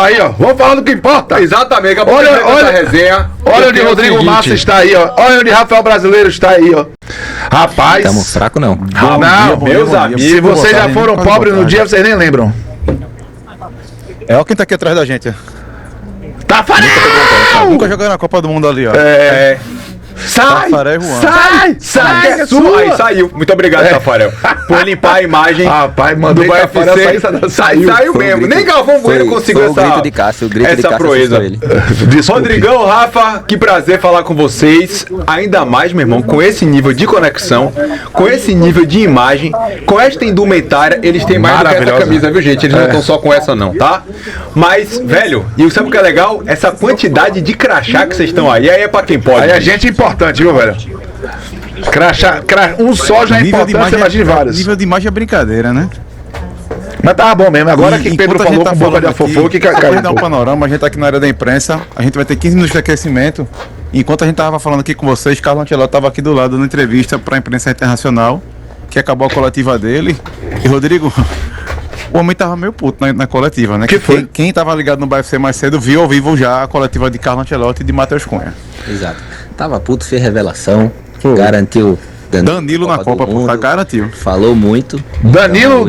Aí, ó, vamos falar do que importa. Exatamente, olha essa resenha. Olha onde Rodrigo Massa está aí, ó. Olha onde Rafael Brasileiro está aí, ó. Rapaz. Estamos fraco, não. Não, meus amigos. Se vocês já foram pobres no dia, vocês nem lembram. É ó quem tá aqui atrás da gente. Tafarel! Nunca jogou na Copa do Mundo ali, ó. Sai! Tafarel Juan. Sai! É sua! Aí, saiu. Muito obrigado, Tafarel. Por limpar a imagem. Rapaz, mandei do Tafarel UFC. saiu. Saiu mesmo. Nem Galvão Bueno conseguiu o grito de Cássio, o grito de essa Cássio proeza. ele. Rodrigão, Rafa, que prazer falar com vocês. Ainda mais, meu irmão, com esse nível de conexão, com esse nível de imagem, com esta indumentária, eles têm mais do que essa camisa, viu, gente? Eles não estão só com essa, não, tá? Mas, velho, e sabe o que é legal? Essa quantidade de crachá que vocês estão aí é pra quem pode. Aí a gente é importante, viu, velho? Crachá, um só já é importante, você imagina vários. Nível de imagem é brincadeira, né? Mas tava bom mesmo. Agora que Pedro falou com boca de afofô, que caiu. Vamos dar um panorama, a gente tá aqui na área da imprensa, a gente vai ter 15 minutos de aquecimento. Enquanto a gente tava falando aqui com vocês, Carlos Ancelotti tava aqui do lado dando entrevista pra imprensa internacional, que acabou a coletiva dele. E Rodrigo, o homem tava meio puto na coletiva, né? Que foi? Quem tava ligado no UFC mais cedo viu ao vivo já a coletiva de Carlos Ancelotti e de Matheus Cunha. Exato. Tava puto, fez revelação, garantiu. Danilo na Copa, pô, tá garantiu. Falou muito. Danilo,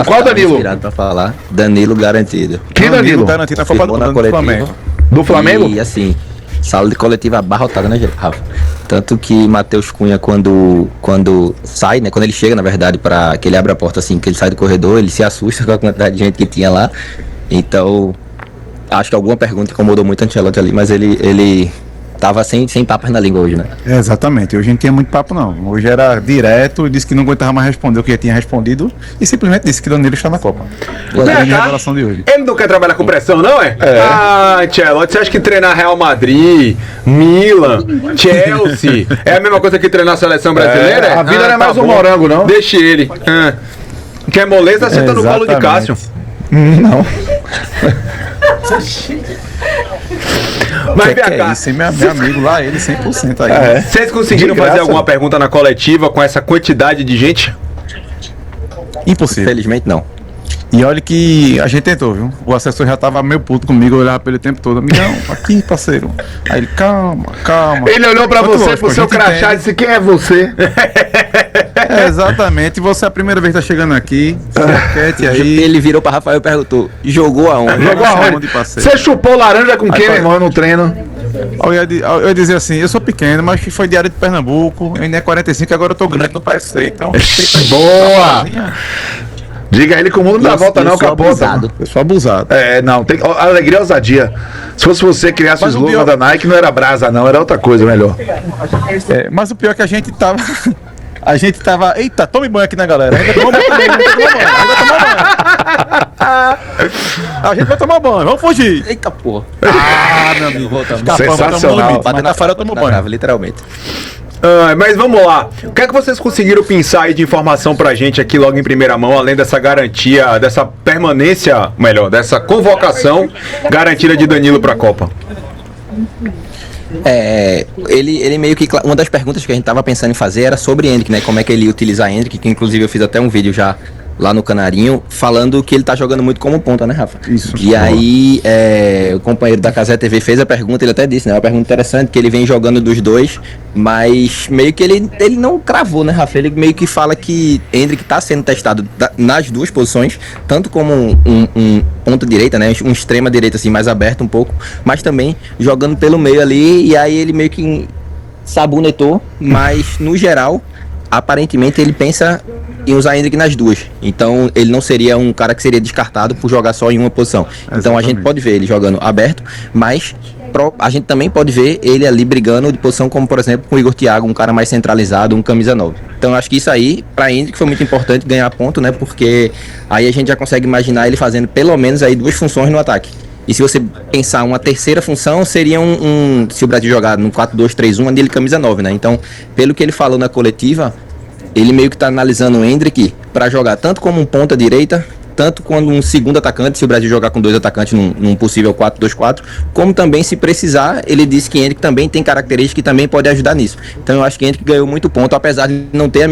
qual Danilo? Inspirado pra falar. Danilo garantido. Que Danilo? Garantido na Copa do Flamengo. Do Flamengo? E assim, sala de coletiva abarrotada, né, Rafa? Tanto que Matheus Cunha, quando sai, né, quando ele chega, na verdade, para que ele abre a porta assim, que ele sai do corredor, ele se assusta com a quantidade de gente que tinha lá. Então, acho que alguma pergunta incomodou muito o Ancelotti ali, mas ele tava sem papas na língua hoje, né? Exatamente, hoje não tinha muito papo não. Hoje era direto, disse que não aguentava mais responder o que ele tinha respondido e simplesmente disse que Danilo está na Copa. Foi a revelação de hoje. Ele não quer trabalhar com pressão, não é? Ah, Ancelotti, você acha que treinar Real Madrid, Milan, Chelsea é a mesma coisa que treinar a seleção brasileira? A vida não é mais um morango, não? Deixe ele. Quer moleza, senta no colo de Cássio. Não. Mas vem cá. Isso, meu amigo lá, ele 100% aí. Vocês conseguiram fazer alguma pergunta na coletiva com essa quantidade de gente? Impossível. Infelizmente não. E olha que a gente tentou, viu? O assessor já tava meio puto comigo, eu olhava pra ele o tempo todo. Amigão, aqui, parceiro. Aí ele, calma. Ele olhou pra você, pro seu crachá e disse, quem é você? Exatamente, você é a primeira vez que tá chegando aqui. Quieto aí. Ele virou pra Rafael e perguntou, jogou aonde? Jogou aonde? Você chupou laranja com quem, meu irmão, no treino? Eu ia dizer assim, eu sou pequeno, mas que foi diário de Pernambuco, eu ainda é 45, agora eu tô grande no parecer, então... Boa! Diga a ele que o mundo não dá volta não, capota. Eu sou abusado. Não, tem alegria e ousadia. Se fosse você criasse o slogan da Nike, não era brasa não, era outra coisa melhor. Mas o pior é que a gente tava... Eita, tome banho aqui, né, galera? Ainda tomou banho. A gente vai tomar banho, vamos fugir. Eita porra. Meu amigo, voltamos. Sensacional. Bateu na farol, tomou banho. Literalmente. Mas vamos lá. O que é que vocês conseguiram pensar aí de informação pra gente aqui logo em primeira mão, além dessa garantia, dessa permanência, melhor, dessa convocação garantida de Danilo pra Copa? Ele meio que... Uma das perguntas que a gente tava pensando em fazer era sobre Endrick, né? Como é que ele ia utilizar Endrick, que inclusive eu fiz até um vídeo já lá no Canarinho, falando que ele tá jogando muito como ponta, né, Rafa? Isso. E aí, o companheiro da Casé TV fez a pergunta, ele até disse, né? Uma pergunta interessante, que ele vem jogando dos dois, mas meio que ele não cravou, né, Rafa? Ele meio que fala que Endrick tá sendo testado nas duas posições, tanto como um ponta direita, né? Um extrema direita, assim, mais aberto um pouco, mas também jogando pelo meio ali, e aí ele meio que sabonetou, mas no geral, aparentemente ele pensa em usar Endrick nas duas. Então ele não seria um cara que seria descartado por jogar só em uma posição. Então a gente pode ver ele jogando aberto, mas a gente também pode ver ele ali brigando de posição como, por exemplo, com o Igor Thiago, um cara mais centralizado, um camisa 9. Então eu acho que isso aí, pra Endrick, foi muito importante ganhar ponto, né? Porque aí a gente já consegue imaginar ele fazendo pelo menos aí duas funções no ataque. E se você pensar uma terceira função, seria se o Brasil jogar no 4-2-3-1, onde ele camisa 9, né? Então, pelo que ele falou na coletiva, ele meio que está analisando o Endrick para jogar tanto como um ponta direita, tanto como um segundo atacante, se o Brasil jogar com dois atacantes num possível 4-2-4, como também, se precisar, ele disse que Endrick também tem características que também pode ajudar nisso. Então eu acho que Endrick ganhou muito ponto, apesar de não ter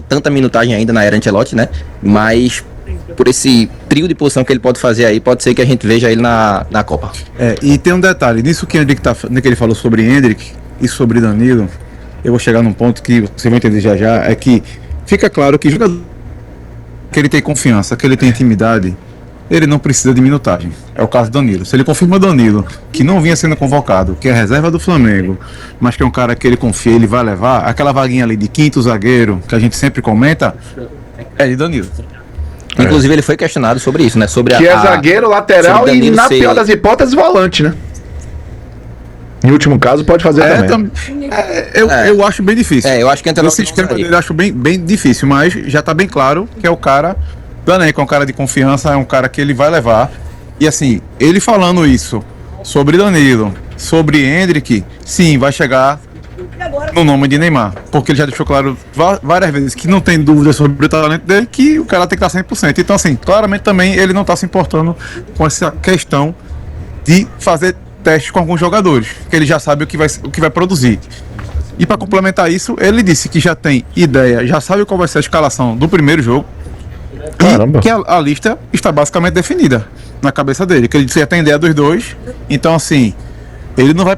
tanta minutagem ainda na era Ancelotti, né? Mas por esse trio de posição que ele pode fazer aí, pode ser que a gente veja ele na Copa. E tem um detalhe, nisso que ele falou sobre Endrick e sobre Danilo, eu vou chegar num ponto que você vai entender já, é que fica claro que jogador que ele tem confiança, que ele tem intimidade, ele não precisa de minutagem. É o caso do Danilo. Se ele confirma o Danilo, que não vinha sendo convocado, que é a reserva do Flamengo, mas que é um cara que ele confia, ele vai levar, aquela vaguinha ali de quinto zagueiro, que a gente sempre comenta, é de Danilo. Inclusive ele foi questionado sobre isso, né? Sobre que é zagueiro, lateral e, na pior das hipóteses, volante, né? Em último caso, pode fazer também. Eu acho bem difícil. Eu acho que entra no sistema dele, acho bem difícil, mas já tá bem claro que é o cara do Elenco, é um cara de confiança, é um cara que ele vai levar. E assim, ele falando isso sobre Danilo, sobre Endrick, sim, vai chegar no nome de Neymar, porque ele já deixou claro várias vezes que não tem dúvida sobre o talento dele, que o cara tem que estar 100%. Então assim, claramente também ele não está se importando com essa questão de fazer testes com alguns jogadores, que ele já sabe o que vai produzir. E para complementar isso, ele disse que já tem ideia, já sabe qual vai ser a escalação do primeiro jogo. Caramba. E que a lista está basicamente definida na cabeça dele, que ele disse que já tem ideia dos dois. Então assim, ele não vai...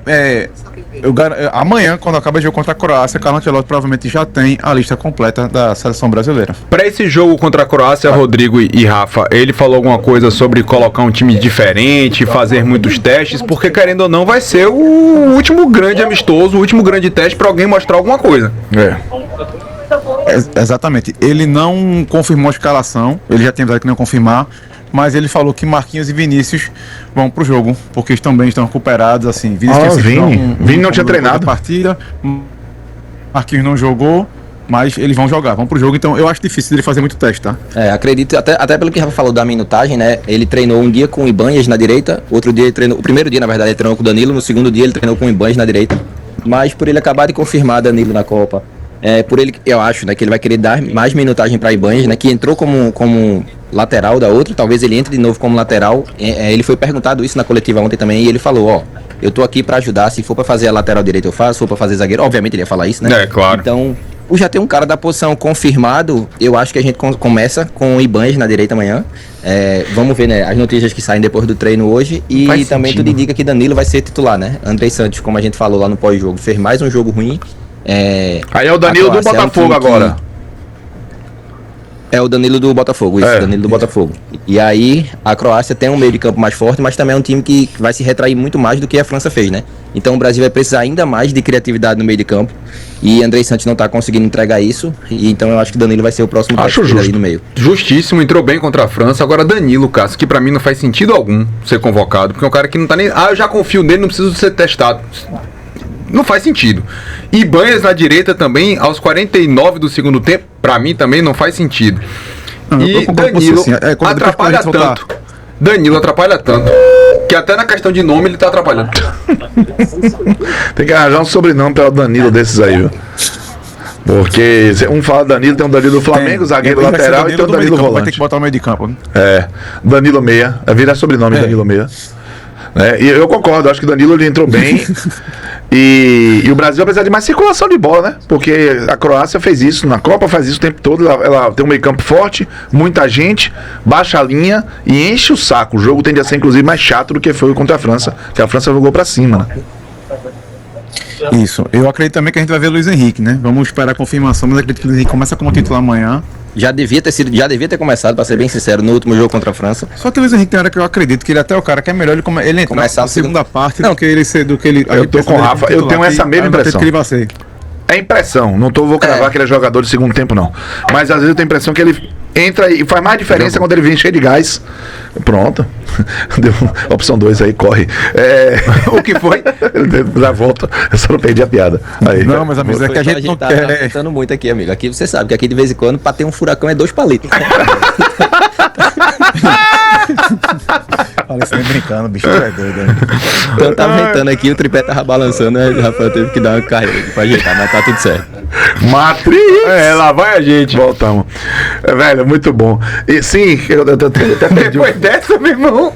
amanhã, quando acaba o jogo contra a Croácia, Carlo Ancelotti provavelmente já tem a lista completa da seleção brasileira. Para esse jogo contra a Croácia, Rodrigo e Rafa, ele falou alguma coisa sobre colocar um time diferente, fazer muitos testes, porque querendo ou não vai ser o último grande amistoso, o último grande teste para alguém mostrar alguma coisa. Exatamente. Ele não confirmou a escalação, ele já tinha dado que não ia confirmar, mas ele falou que Marquinhos e Vinícius vão pro jogo, porque estão recuperados, assim. Vini não tinha treinado. Partida, Marquinhos não jogou, mas eles vão pro jogo, então eu acho difícil dele fazer muito teste, tá? Acredito, até pelo que o Rafa falou da minutagem, né? Ele treinou um dia com o Ibanez na direita, outro dia ele treinou, o primeiro dia, na verdade, ele treinou com o Danilo, no segundo dia ele treinou com o Ibanez na direita, mas por ele acabar de confirmar Danilo na Copa, por ele, eu acho, né, que ele vai querer dar mais minutagem para Ibanez, né, que entrou como lateral da outra, talvez ele entre de novo como lateral. Ele foi perguntado isso na coletiva ontem também, e ele falou, eu tô aqui para ajudar, se for para fazer a lateral direita eu faço, se for para fazer zagueiro, obviamente ele ia falar isso, né? Claro. Então, por já ter um cara da posição confirmado, eu acho que a gente começa com o Ibanez na direita amanhã. Vamos ver, né, as notícias que saem depois do treino hoje, e faz também sentido. tudo indica que Danilo vai ser titular, né? Andrei Santos, como a gente falou lá no pós-jogo, fez mais um jogo ruim. Aí é o Danilo do Botafogo agora. É o Danilo do Botafogo, isso, Danilo do Botafogo. E aí, a Croácia tem um meio de campo mais forte, mas também é um time que vai se retrair muito mais do que a França fez, né? Então o Brasil vai precisar ainda mais de criatividade no meio de campo. E Andrei Santos não tá conseguindo entregar isso. E então eu acho que Danilo vai ser o próximo aí no meio. Justíssimo, entrou bem contra a França. Agora Danilo, Cássio, que pra mim não faz sentido algum ser convocado, porque é um cara que não tá nem... eu já confio nele, não preciso ser testado. Não faz sentido. Ibanez na direita também, aos 49 do segundo tempo, pra mim também não faz sentido. E Danilo atrapalha tanto. Danilo atrapalha tanto, que até na questão de nome ele tá atrapalhando. Tem que arranjar um sobrenome para o Danilo desses aí, viu? Porque um fala Danilo, tem um Danilo do Flamengo, zagueiro lateral, e tem um Danilo volante. Vai ter que botar o meio de campo, né? Danilo Meia, vira sobrenome Danilo Meia. E eu concordo, acho que o Danilo ele entrou bem. E o Brasil precisa de mais circulação de bola, né? Porque a Croácia fez isso, na Copa faz isso o tempo todo. Ela tem um meio campo forte, muita gente, baixa a linha e enche o saco. O jogo tende a ser inclusive mais chato do que foi contra a França, que a França jogou pra cima, né? Isso, eu acredito também que a gente vai ver o Luiz Henrique, né? Vamos esperar a confirmação, mas acredito que o Luiz Henrique começa como titular amanhã. Já devia ter começado, pra ser bem sincero, no último jogo contra a França. Só que o Luiz Henrique tem hora que eu acredito que ele até é o cara que é melhor ele entrar na segunda parte do que ele ser do que ele. Eu tô com o Rafa, eu tenho essa mesma impressão. Que ele vai ser. É impressão, vou cravar que ele é jogador de segundo tempo, não. Mas às vezes eu tenho a impressão que ele entra e faz mais diferença quando ele vem cheio de gás. Pronto. Deu opção 2 aí, corre. O que foi? Já volta, eu só não perdi a piada. Aí, não, mas amigo, é que a gente não tá quer. Tá muito aqui, amigo. Aqui você sabe que aqui de vez em quando, pra ter um furacão é 2 palitos. Falei assim, brincando, bicho, tu é doido. Né? Então tava ventando aqui, o tripé tava balançando, né? O Rafael teve que dar uma carreira aqui pra ajeitar, mas tá tudo certo. Matrix! Lá vai a gente. Voltamos. Velho, muito bom. E sim, eu até perdi. Depois dessa, meu irmão,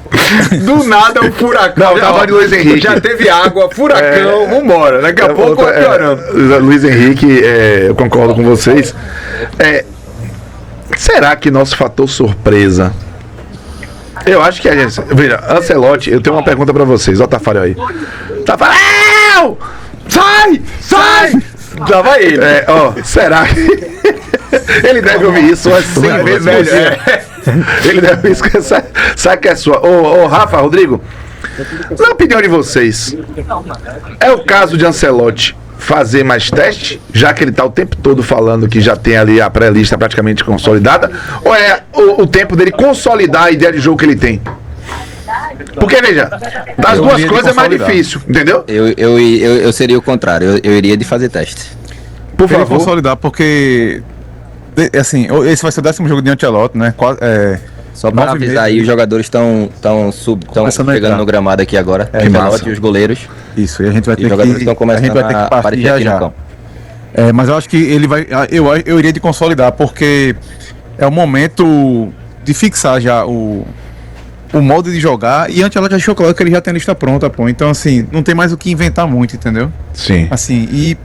do nada um furacão. Não, tava de Luiz Henrique. Já teve água, furacão, vambora. Daqui a pouco vai piorando. Luiz Henrique, eu concordo com vocês. será que nosso fator surpresa... Eu acho que a gente... Veja, Ancelotti, eu tenho uma pergunta pra vocês. Ó o Tafarel aí. Tafarel! Sai! Sai! Já vai ele. Será que... Ele deve ouvir isso umas 100 vezes por dia. Ele deve ouvir isso. Sabe que é sua. Ô, Rafa, Rodrigo, na opinião de vocês, é o caso de Ancelotti fazer mais teste, já que ele tá o tempo todo falando que já tem ali a pré-lista praticamente consolidada, ou é o tempo dele consolidar a ideia de jogo que ele tem? Porque, veja, das duas coisas é mais difícil, entendeu? Eu seria o contrário, eu iria de fazer teste. Por favor. Consolidar, porque assim, esse vai ser o 10º jogo de Ancelotti, né? Só para avisar aí, os jogadores estão chegando no gramado aqui agora. Ancelotti e os goleiros. Isso, e a gente vai ter os jogadores estão começando a aparecer aqui no campo. Mas eu acho que ele vai... Eu iria de consolidar, porque é o momento de fixar já o modo de jogar, e Ancelotti já deixou claro que ele já tem a lista pronta, pô. Então, assim, não tem mais o que inventar muito, entendeu? Sim. Assim, e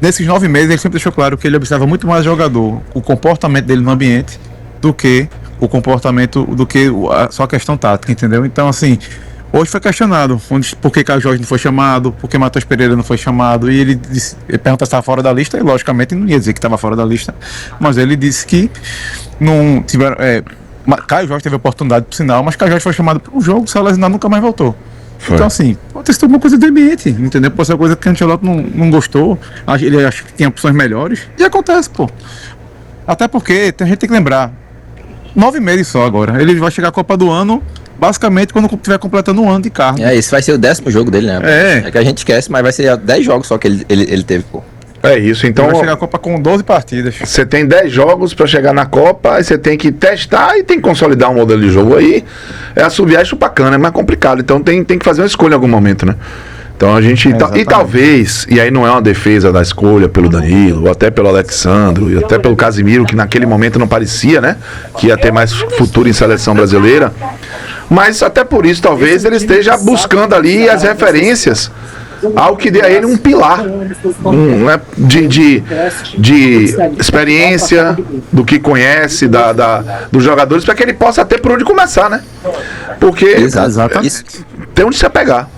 nesses 9 meses ele sempre deixou claro que ele observa muito mais o jogador, o comportamento dele no ambiente, do que o comportamento, do que só a questão tática, entendeu? Então, assim, hoje foi questionado por que Caio Jorge não foi chamado, por que Matheus Pereira não foi chamado, e ele pergunta se estava fora da lista, e logicamente não ia dizer que estava fora da lista, mas ele disse que não tiveram... Caio Jorge teve a oportunidade, por sinal, mas Caio Jorge foi chamado para um jogo, se lesionar nunca mais voltou. Foi. Então, assim, pode ter sido alguma coisa do ambiente, entendeu? Pode ser uma coisa que o Ancelotti não gostou, ele acha que tinha opções melhores, e acontece, pô. Até porque a gente tem que lembrar, 9 meses só agora, ele vai chegar à Copa do Ano, basicamente, quando estiver completando um ano de cargo. Esse vai ser o 10º jogo dele, né? É que a gente esquece, mas vai ser 10 jogos só que ele teve, pô. É isso, então... Ele vai chegar à Copa com 12 partidas. Você tem 10 jogos para chegar na Copa, aí você tem que testar e tem que consolidar um modelo de jogo aí. É assobiar e chupar cana, é mais complicado. Então tem que fazer uma escolha em algum momento, né? Então a gente... e talvez, e aí não é uma defesa da escolha pelo Danilo, ou até pelo Alexandro, e até pelo Casimiro, que naquele momento não parecia, né? Que ia ter mais futuro em seleção brasileira. Mas até por isso, talvez, ele esteja buscando ali as referências, algo que dê a ele um pilar né, de experiência, do que conhece, dos jogadores, para que ele possa ter por onde começar, né? Porque Exatamente. Tem onde se apegar.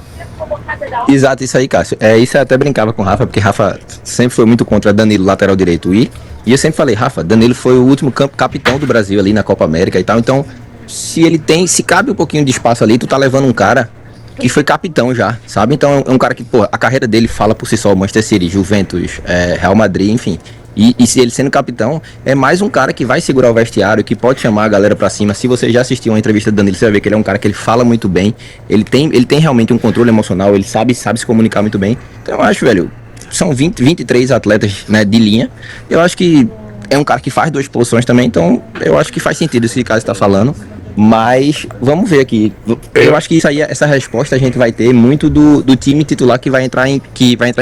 Exato, isso aí, Cássio. Isso eu até brincava com o Rafa, porque Rafa sempre foi muito contra Danilo, lateral direito. E eu sempre falei, Rafa, Danilo foi o último capitão do Brasil ali na Copa América e tal. Então, se cabe um pouquinho de espaço ali, tu tá levando um cara que foi capitão já, sabe? Então é um cara que, pô, a carreira dele fala por si só, Manchester City, Juventus, Real Madrid, enfim. E se ele sendo capitão, é mais um cara que vai segurar o vestiário, que pode chamar a galera pra cima. Se você já assistiu uma entrevista do Danilo, você vai ver que ele é um cara que ele fala muito bem, ele tem realmente um controle emocional, ele sabe se comunicar muito bem. Então eu acho, velho, são 23 atletas, né, de linha. Eu acho que é um cara que faz 2 posições também, então eu acho que faz sentido esse caso está falando. Mas vamos ver aqui. Eu acho que isso aí, essa resposta a gente vai ter muito do time titular que vai entrar em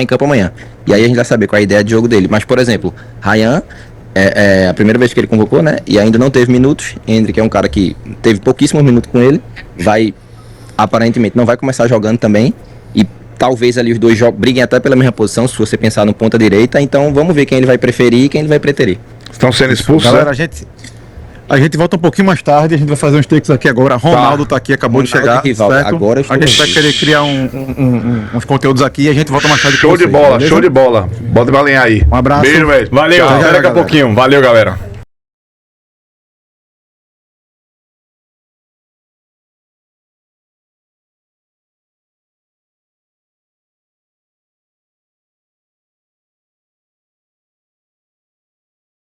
campo amanhã. E aí a gente vai saber qual é a ideia de jogo dele. Mas, por exemplo, Ryan é a primeira vez que ele convocou, né? E ainda não teve minutos. Hendrick é um cara que teve pouquíssimos minutos com ele. Aparentemente não vai começar jogando também. E talvez ali os dois briguem até pela mesma posição, se você pensar no ponta direita. Então vamos ver quem ele vai preferir e quem ele vai preterir. Estão sendo expulsos, galera, a gente volta um pouquinho mais tarde, a gente vai fazer uns takes aqui agora. Ronaldo tá aqui, acabou de chegar. Agora a gente vai querer criar uns conteúdos aqui e a gente volta mais tarde. Show de bola, beleza? Show de bola. Bota pra alinhar aí. Um abraço. Beijo, velho. Valeu, até daqui a pouquinho. Valeu, galera.